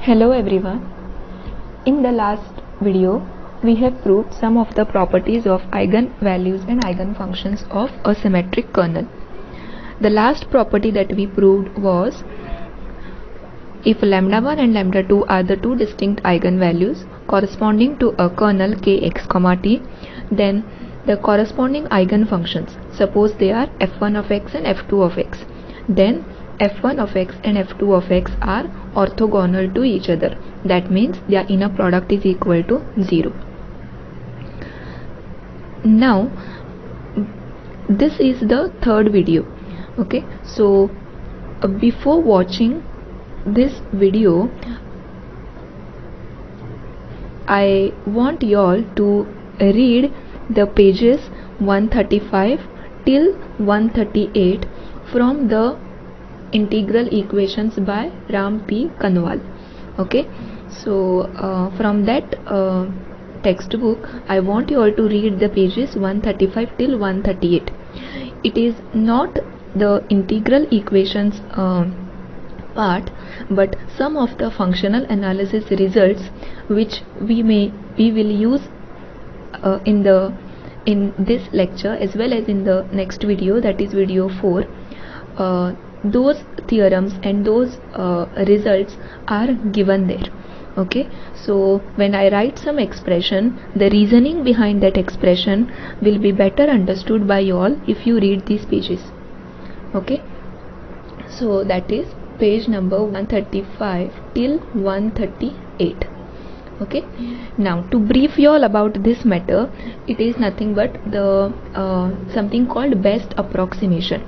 Hello everyone. In the last video, we have proved some of the properties of eigenvalues and eigenfunctions of a symmetric kernel. The last property that we proved was if lambda 1 and lambda 2 are the two distinct eigenvalues corresponding to a kernel kx, t, then the corresponding eigenfunctions, suppose they are f1 of x and f2 of x, then f1 of x and f2 of x are orthogonal to each other. That means their inner product is equal to 0. Now this is the third video. Okay, so before watching this video, I want y'all to read the pages 135 till 138 from the integral equations by Ram P. Kanwal. Okay, so from that textbook, I want you all to read the pages 135 till 138. It is not the integral equations part, but some of the functional analysis results which we will use in this lecture as well as in the next video, that is video 4. Those theorems and those results are given there. Okay, so when I write some expression, the reasoning behind that expression will be better understood by you all if you read these pages. Okay, so that is page number 135 till 138. Okay, now to brief you all about this matter, it is nothing but the something called best approximation.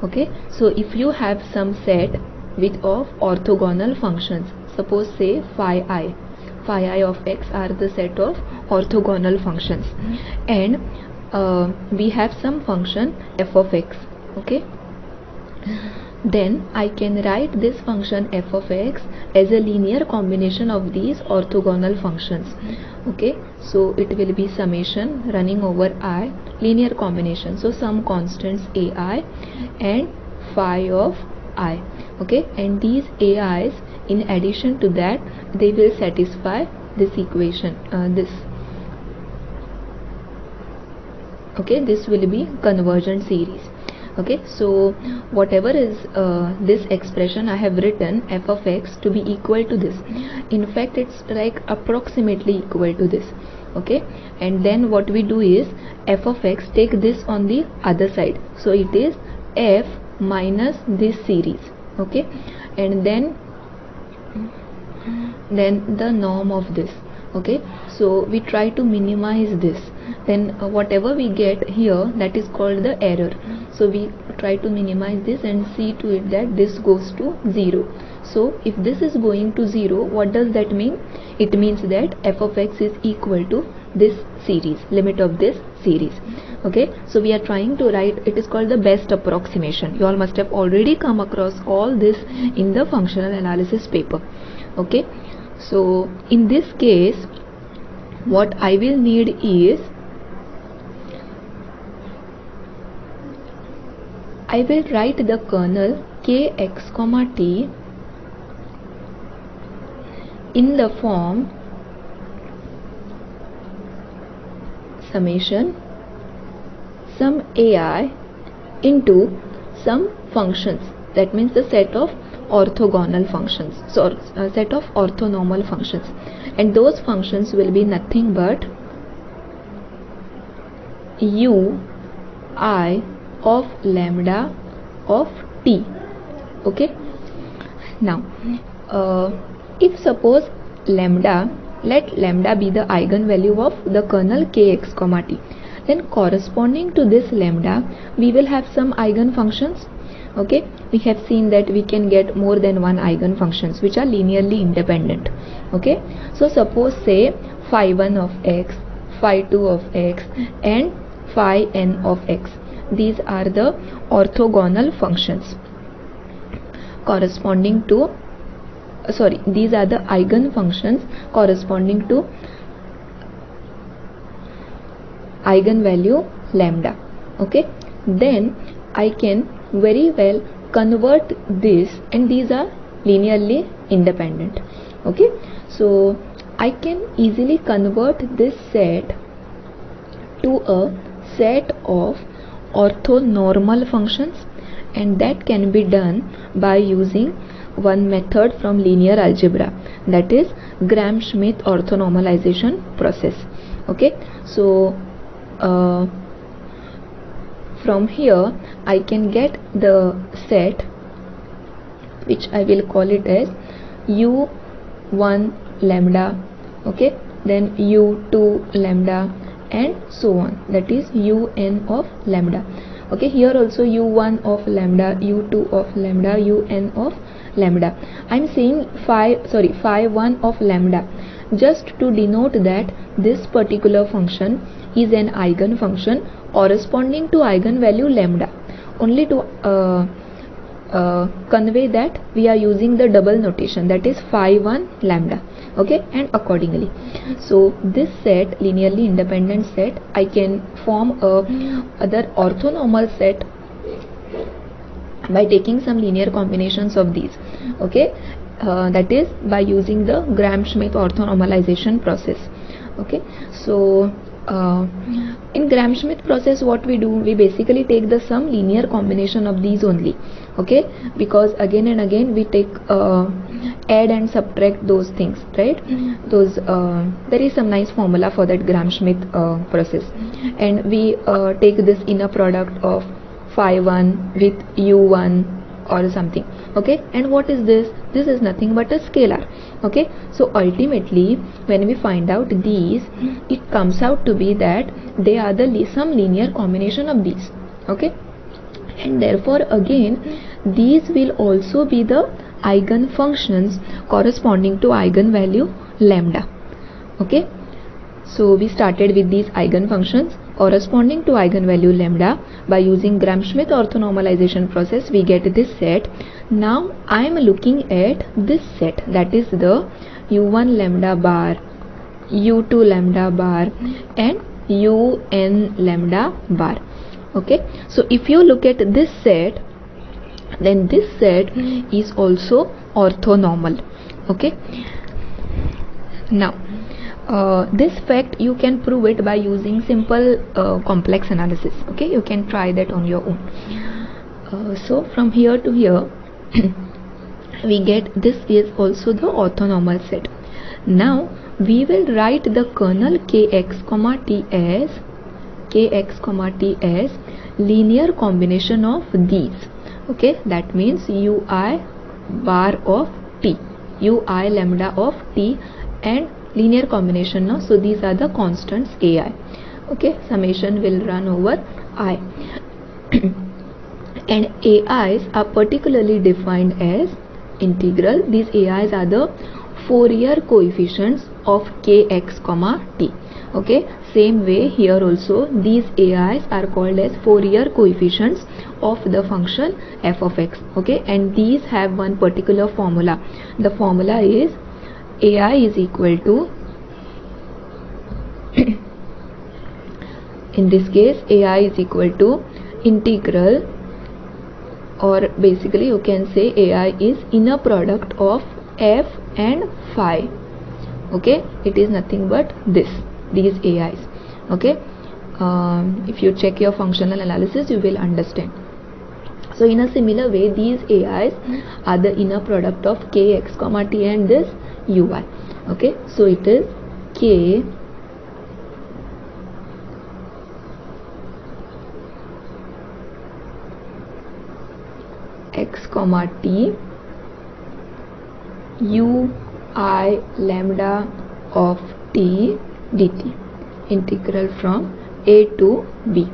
Okay, so if you have some set with of orthogonal functions, suppose say phi I of x are the set of orthogonal functions, and we have some function f of x. Okay, then I can write this function f of x as a linear combination of these orthogonal functions. Okay, so it will be summation running over I, linear combination, so some constants ai and phi of I. Okay, and these ai's, in addition to that, they will satisfy this equation, this will be convergent series. Okay, so whatever is this expression, I have written f of x to be equal to this. In fact, it's like approximately equal to this. Okay, and then what we do is f of x, take this on the other side, so it is f minus this series. Okay, and then the norm of this. Okay, so we try to minimize this, then whatever we get here, that is called the error, so we try to minimize this and see to it that this goes to 0. So if this is going to 0, what does that mean? It means that f of x is equal to this series, limit of this series. Okay, so we are trying to write, it is called the best approximation. You all must have already come across all this in the functional analysis paper. Okay, so in this case, what I will need is, I will write the kernel kx, t in the form summation some ai into some functions, that means the set of orthogonal functions, so set of orthonormal functions, and those functions will be nothing but u I of lambda of t. Okay, now if suppose lambda, let lambda be the eigenvalue of the kernel kx, t, then corresponding to this lambda we will have some eigenfunctions. Okay, we have seen that we can get more than one eigenfunctions which are linearly independent. Okay, so suppose say phi 1 of x, phi 2 of x and phi n of x. These are the orthogonal functions corresponding to, these are the eigenfunctions corresponding to eigenvalue lambda. Okay, then I can very well convert this, and these are linearly independent. Okay, so I can easily convert this set to a set of orthonormal functions, and that can be done by using one method from linear algebra, that is Gram-Schmidt orthonormalization process. Okay, so from here I can get the set which I will call it as u1 lambda, okay, then u2 lambda, and so on, that is un of lambda. Okay, here also u1 of lambda, u2 of lambda, un of lambda. I'm saying phi 1 of lambda just to denote that this particular function is an eigenfunction corresponding to eigenvalue lambda, only to convey that we are using the double notation, that is phi 1 lambda. Okay, and accordingly, so this set, linearly independent set, I can form a other orthonormal set by taking some linear combinations of these. Okay, that is by using the Gram-Schmidt orthonormalization process. Okay, so in Gram-Schmidt process, what we do, we basically take the some linear combination of these only. Okay, because again and again we take add and subtract those things, right? Those there is some nice formula for that Gram-Schmidt process, and we take this inner product of phi 1 with u1 or something. Okay, and what is this? This is nothing but a scalar. Okay, so ultimately when we find out these, it comes out to be that they are the some linear combination of these. Okay, and therefore again these will also be the eigenfunctions corresponding to eigenvalue lambda. Okay, so we started with these eigenfunctions corresponding to eigenvalue lambda. By using Gram-Schmidt orthonormalization process, we get this set. Now I am looking at this set, that is the u1 lambda bar, u2 lambda bar, and un lambda bar. Okay, so if you look at this set, then this set is also orthonormal. Okay, now this fact you can prove it by using simple complex analysis. Okay, you can try that on your own. So from here to here we get this is also the orthonormal set. Now we will write the kernel kx comma t as linear combination of these. Okay, that means ui bar of t, ui lambda of t, and linear combination now. So these are the constants ai. Okay, summation will run over I and ai's are particularly defined as integral. These ai's are the Fourier coefficients of kx comma t. Okay, same way here also these ai's are called as Fourier coefficients of the function f of x. Okay, and these have one particular formula. The formula is ai is equal to in this case ai is equal to integral, or basically you can say ai is inner product of f and phi. Okay, it is nothing but these ai's. Okay, if you check your functional analysis you will understand. So in a similar way these ai's are the inner product of kx comma t and this ui. Okay, so it is k x comma t ui lambda of t dt, integral from a to b.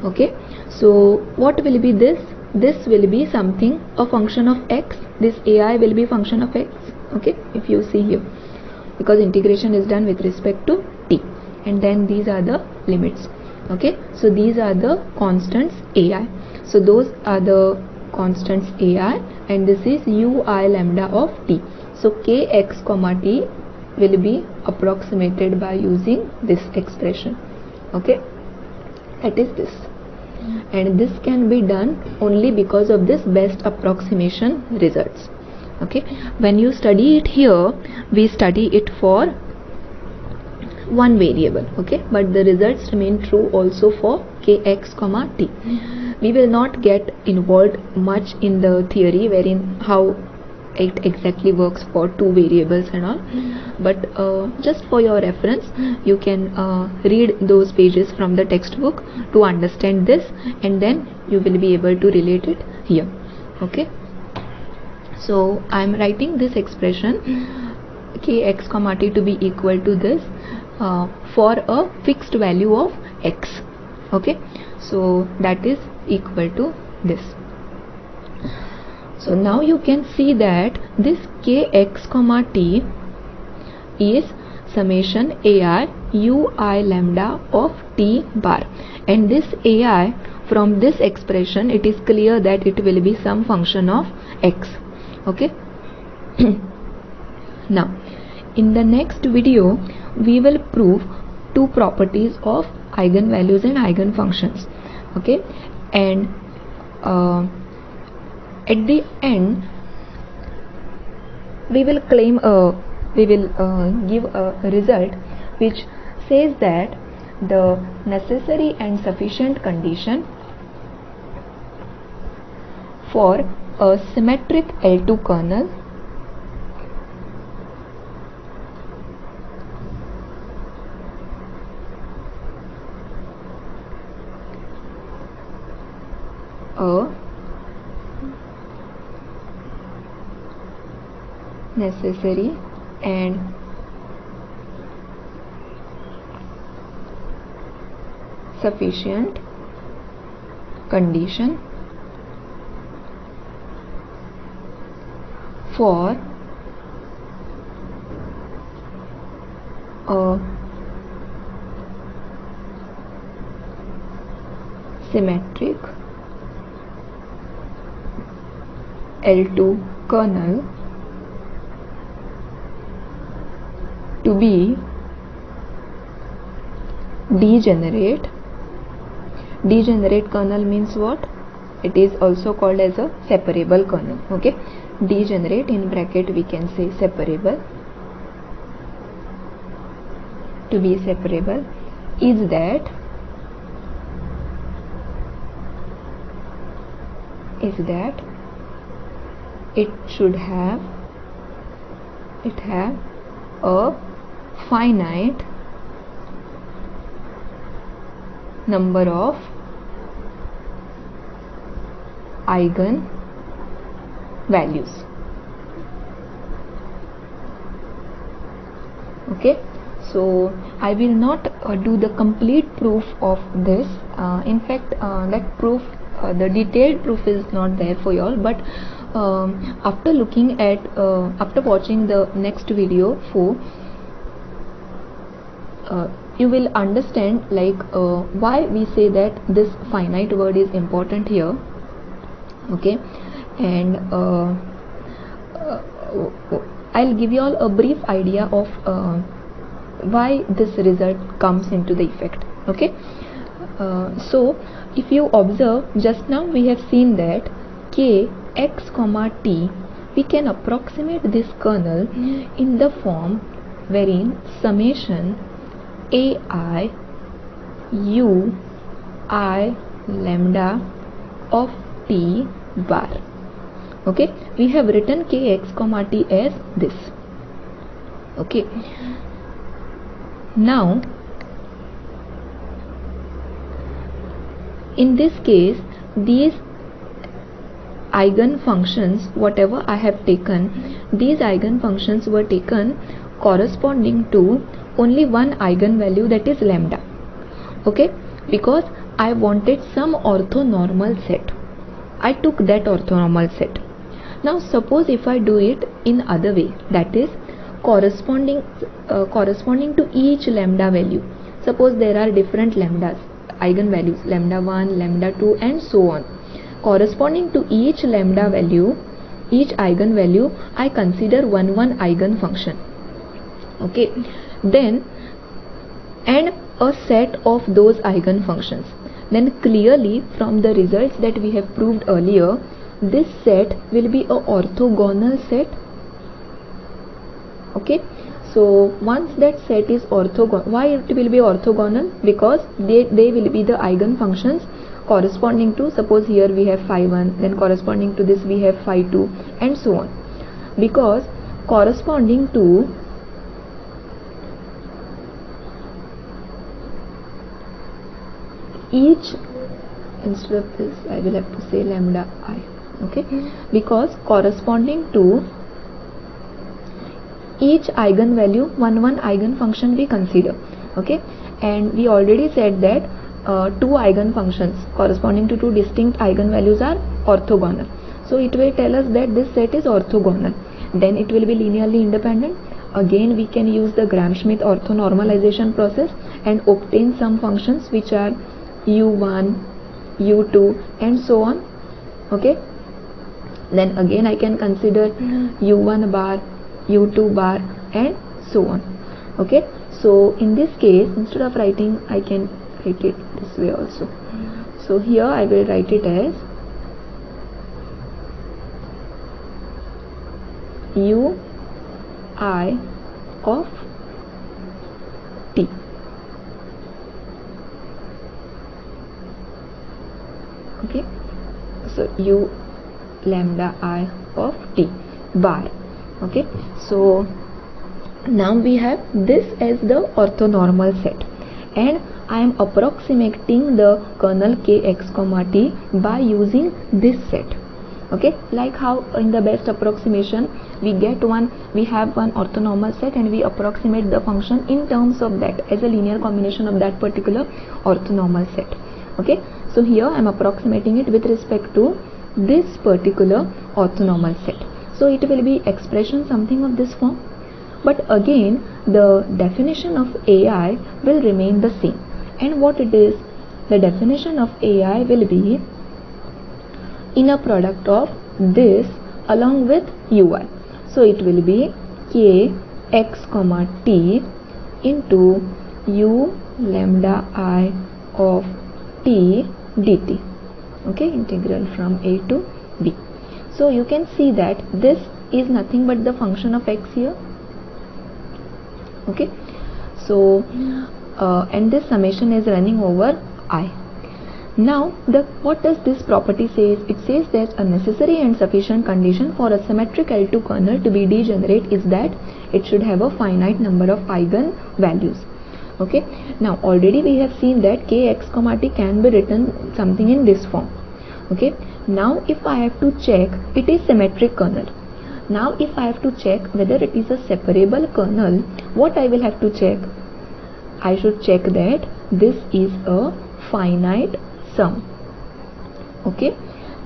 Okay, so what will be this? This will be something, a function of x. This ai will be function of x. Okay, if you see here, because integration is done with respect to t, and then these are the limits. Okay, so these are the constants ai. So those are the constants ai, and this is ui lambda of t. So kx comma t will be approximated by using this expression. Okay, that is this, and this can be done only because of this best approximation results. Okay, when you study it here, we study it for one variable, okay, but the results remain true also for kx comma t. We will not get involved much in the theory wherein how it exactly works for two variables and all, but just for your reference, you can read those pages from the textbook to understand this, and then you will be able to relate it here. Okay, so I am writing this expression kx comma t to be equal to this for a fixed value of x. Okay, so that is equal to this. So now you can see that this kx comma t is summation ai ui lambda of t bar, and this ai, from this expression it is clear that it will be some function of x. Okay. Now in the next video we will prove two properties of eigenvalues and eigenfunctions. Okay, and at the end we will claim give a result which says that the necessary and sufficient condition for a symmetric L2 kernel necessary and sufficient condition for a symmetric L2 kernel to be degenerate. Degenerate kernel means what? It is also called as a separable kernel. Okay, degenerate, in bracket we can say separable. To be separable is that it should have a finite number of eigen values. Okay, so I will not do the complete proof of this. In fact, that proof, the detailed proof is not there for you all, but after looking at after watching the next video 4, you will understand like why we say that this finite word is important here. Okay, and I'll give you all a brief idea of why this result comes into the effect. Okay, so if you observe, just now we have seen that k x comma t, we can approximate this kernel in the form wherein summation ai u I lambda of t bar. Okay, we have written kx comma t as this. Okay, now in this case these eigenfunctions, whatever I have taken, these eigenfunctions were taken corresponding to only one eigenvalue, that is lambda. Okay, because I wanted some orthonormal set, I took that orthonormal set. Now suppose if I do it in other way, that is corresponding to each lambda value. Suppose there are different lambdas, eigenvalues, lambda 1, lambda 2 and so on. Corresponding to each lambda value, each eigenvalue, I consider one eigenfunction. Okay, then and a set of those eigenfunctions. Then clearly from the results that we have proved earlier, this set will be a orthogonal set. Okay, so once that set is orthogonal, why it will be orthogonal? Because they will be the eigenfunctions corresponding to, suppose here we have phi 1, then corresponding to this we have phi 2, and so on, because corresponding to each, instead of this I will have to say lambda I. Okay, because corresponding to each eigenvalue, one eigenfunction we consider. Okay, and we already said that two eigenfunctions corresponding to two distinct eigenvalues are orthogonal. So it will tell us that this set is orthogonal. Then it will be linearly independent. Again we can use the Gram-Schmidt orthonormalization process and obtain some functions which are u1, u2, and so on. Okay, then again I can consider u1 bar, u2 bar, and so on. Okay, so in this case, instead of writing, I can write it this way also. So here I will write it as u I of t. Okay, so u lambda I of t bar. Okay, so now we have this as the orthonormal set, and I am approximating the kernel kx comma t by using this set. Okay, like how in the best approximation we have one orthonormal set and we approximate the function in terms of that as a linear combination of that particular orthonormal set. Okay, so here I am approximating it with respect to this particular orthonormal set. So it will be expression something of this form, but again the definition of AI will remain the same. And what it is? The definition of AI will be inner product of this along with ui. So it will be k x comma t into u lambda I of t dt. Okay, integral from a to b. So you can see that this is nothing but the function of x here. Okay, so and this summation is running over I. Now what does this property says? It says that a necessary and sufficient condition for a symmetric L2 kernel to be degenerate is that it should have a finite number of eigen values. Okay, now already we have seen that kx comma t can be written something in this form. Okay, now if I have to check, it is symmetric kernel. Now if I have to check whether it is a separable kernel, what I will have to check? I should check that this is a finite sum. Okay,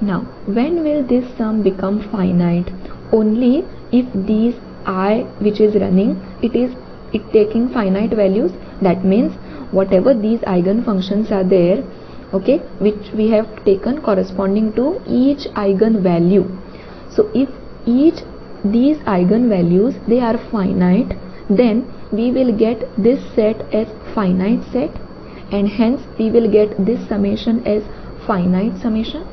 now when will this sum become finite? Only if these I which is running, it taking finite values. That means whatever these eigenfunctions are there, okay, which we have taken corresponding to each eigenvalue. So if these eigenvalues they are finite, then we will get this set as finite set, and hence we will get this summation as finite summation.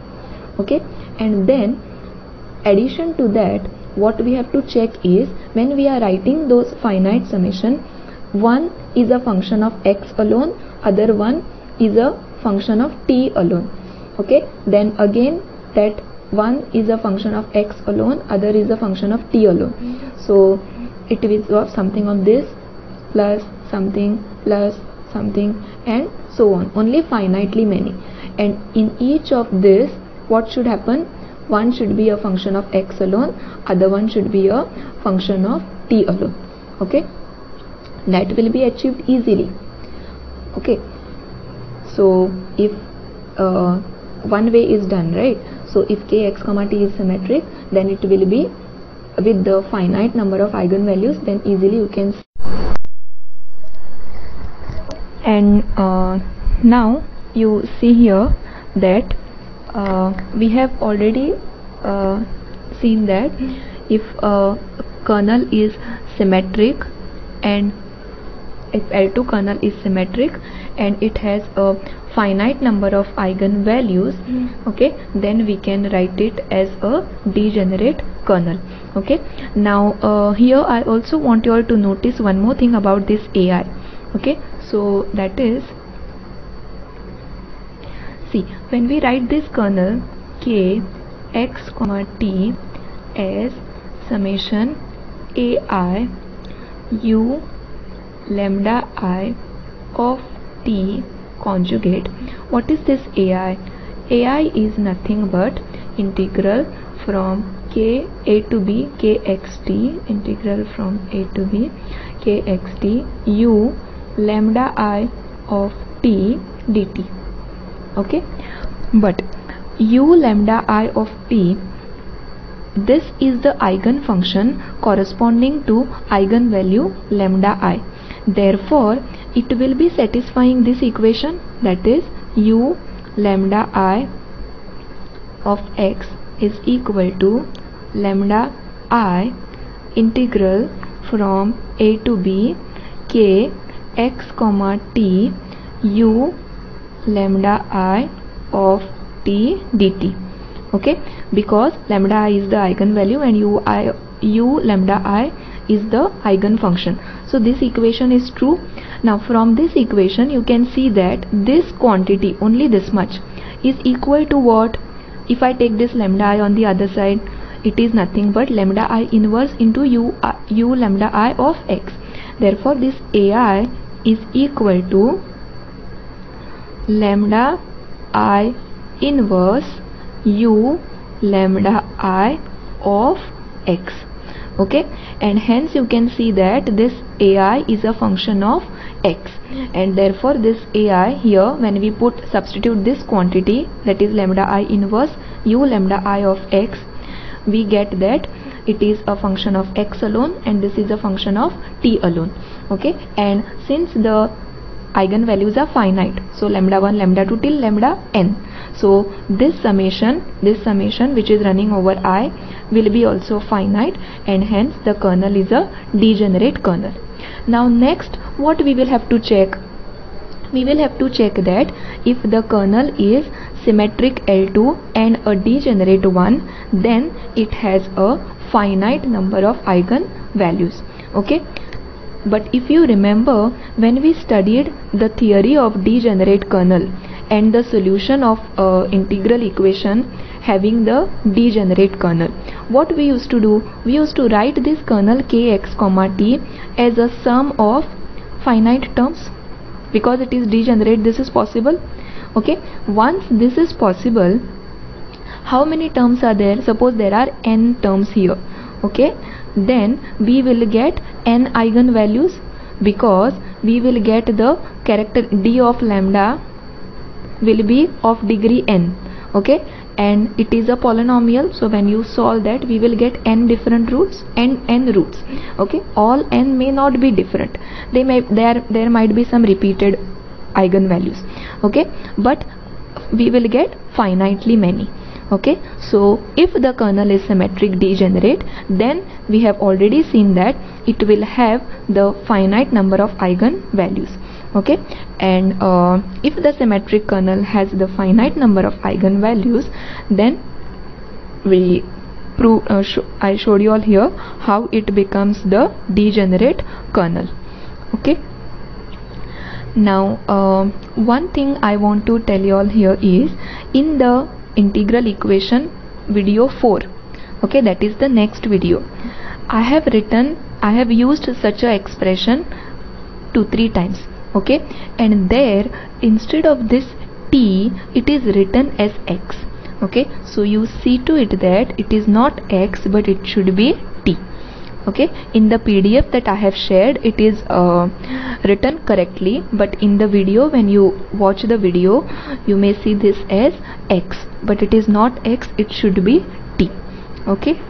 Okay, and then addition to that, what we have to check is when we are writing those finite summation, one is a function of x alone, other one is a function of t alone. Okay, then again that one is a function of x alone, other is a function of t alone. So it will of something of this plus something and so on, only finitely many. And in each of this, what should happen? One should be a function of x alone, other one should be a function of t alone. Okay, that will be achieved easily. Okay, so if one way is done, right? So if kx comma t is symmetric, then it will be with the finite number of eigenvalues, then easily you can see. And now you see here that we have already seen that if a kernel is symmetric, and if L2 kernel is symmetric and it has a finite number of eigenvalues, okay, then we can write it as a degenerate kernel. Okay, now here I also want you all to notice one more thing about this AI. Okay, so that is, see, when we write this kernel k x comma t as summation ai u lambda I of t conjugate, what is this AI? AI is nothing but integral from k a to b kxt, integral from a to b kxt u lambda I of t dt. Okay, but u lambda I of t, this is the eigenfunction corresponding to eigenvalue lambda I. Therefore, it will be satisfying this equation, that is u lambda I of x is equal to lambda I integral from a to b k x comma t u lambda I of t dt. Okay, because lambda I is the eigenvalue and u lambda I is the eigenfunction. So this equation is true. Now from this equation you can see that this quantity, only this much, is equal to what? If I take this lambda I on the other side, it is nothing but lambda I inverse into u lambda I of x. Therefore this AI is equal to lambda I inverse u lambda I of x. Okay, and hence you can see that this AI is a function of x, and therefore this AI here, when we substitute this quantity, that is lambda I inverse u lambda I of x, we get that it is a function of x alone and this is a function of t alone. Okay, and since the eigenvalues are finite, so lambda 1 lambda 2 till lambda n, so this summation which is running over I will be also finite, and hence the kernel is a degenerate kernel. Now next, what we will have to check? We will have to check that if the kernel is symmetric L2 and a degenerate one, then it has a finite number of eigenvalues. Okay, but if you remember, when we studied the theory of degenerate kernel and the solution of integral equation having the degenerate kernel, what we used to do? We used to write this kernel kx comma t as a sum of finite terms. Because it is degenerate, this is possible. Okay, once this is possible, how many terms are there? Suppose there are n terms here. Okay, then we will get n eigenvalues, because we will get the character d of lambda will be of degree n. Okay, and it is a polynomial, so when you solve that, we will get n different roots and n roots. Okay, all n may not be different, there might be some repeated eigenvalues. Okay, but we will get finitely many. Okay, so if the kernel is symmetric degenerate, then we have already seen that it will have the finite number of eigenvalues. Okay, and if the symmetric kernel has the finite number of eigenvalues, then we I showed you all here how it becomes the degenerate kernel. Okay, now one thing I want to tell you all here is, in the integral equation video 4, okay, that is the next video, I have used such a expression 2-3 times. Okay, and there instead of this t, it is written as x. Okay, so you see to it that it is not x but it should be t. Okay, in the PDF that I have shared, it is written correctly, but in the video, when you watch the video, you may see this as x, but it is not x, it should be t. Okay.